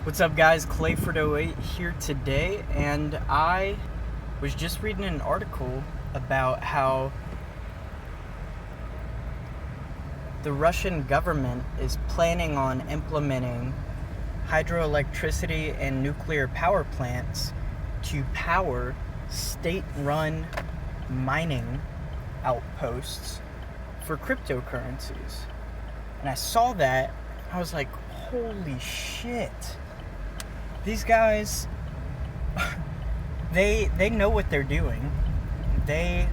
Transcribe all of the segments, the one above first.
What's up, guys? Clayford08 here today, and I was just reading an article about how the Russian government is planning on implementing hydroelectricity and nuclear power plants to power state-run mining outposts for cryptocurrencies. And I saw that, I was like, holy shit. These guys, they know what they're doing. They're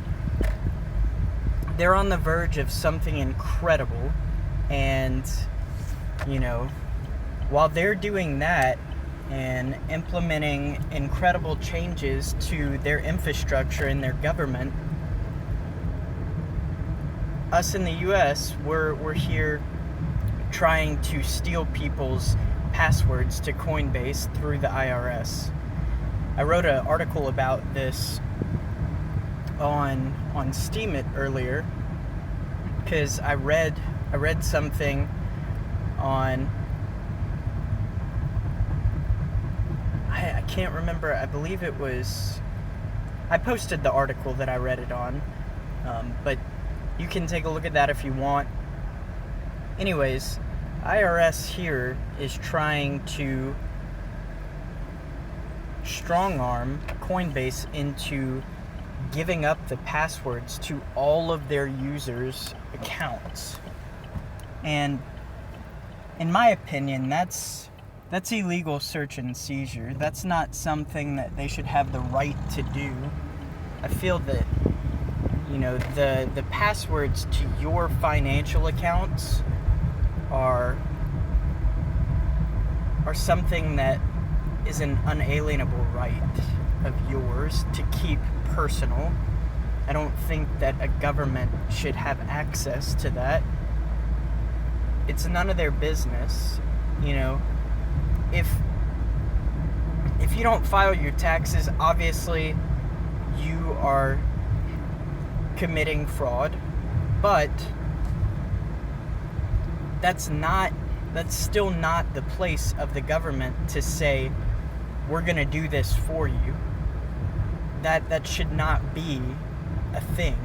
on the verge of something incredible, and while they're doing that and implementing incredible changes to their infrastructure and their government, us in the US, we're here trying to steal people's passwords to Coinbase through the IRS. I wrote an article about this on Steemit earlier because I read something on, I can't remember, I believe it was, I posted the article that I read it on, but you can take a look at that if you want. Anyways, IRS here is trying to strong-arm Coinbase into giving up the passwords to all of their users' accounts. And in my opinion, that's illegal search and seizure. That's not something that they should have the right to do. I feel that, the passwords to your financial accounts are something that is an unalienable right of yours to keep personal. I don't think that a government should have access to that. It's none of their business. If you don't file your taxes, obviously you are committing fraud, but that's still not the place of the government to say, we're going to do this for you. That should not be a thing.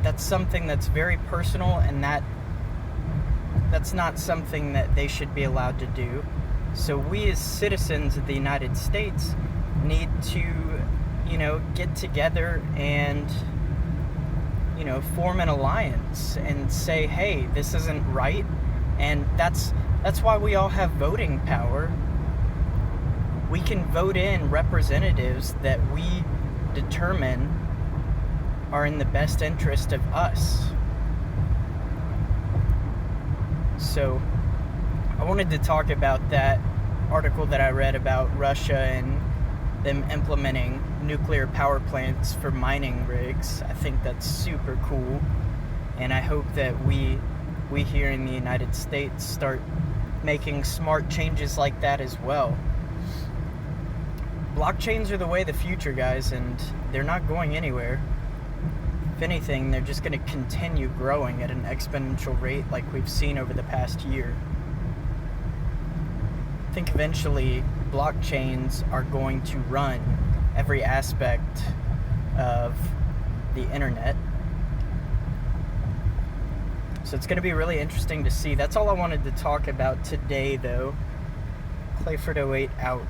That's something that's very personal, and that's not something that they should be allowed to do. So we as citizens of the United States need to, get together and form an alliance and say, hey, this isn't right. And that's why we all have voting power. We can vote in representatives that we determine are in the best interest of us. So I wanted to talk about that article that I read about Russia and them implementing nuclear power plants for mining rigs. I think that's super cool, and I hope that we here in the United States start making smart changes like that as well. Blockchains are the way of the future, guys, and they're not going anywhere. If anything, they're just going to continue growing at an exponential rate like we've seen over the past year. I think eventually blockchains are going to run every aspect of the internet. So it's going to be really interesting to see. That's all I wanted to talk about today, though. Clayford08 out.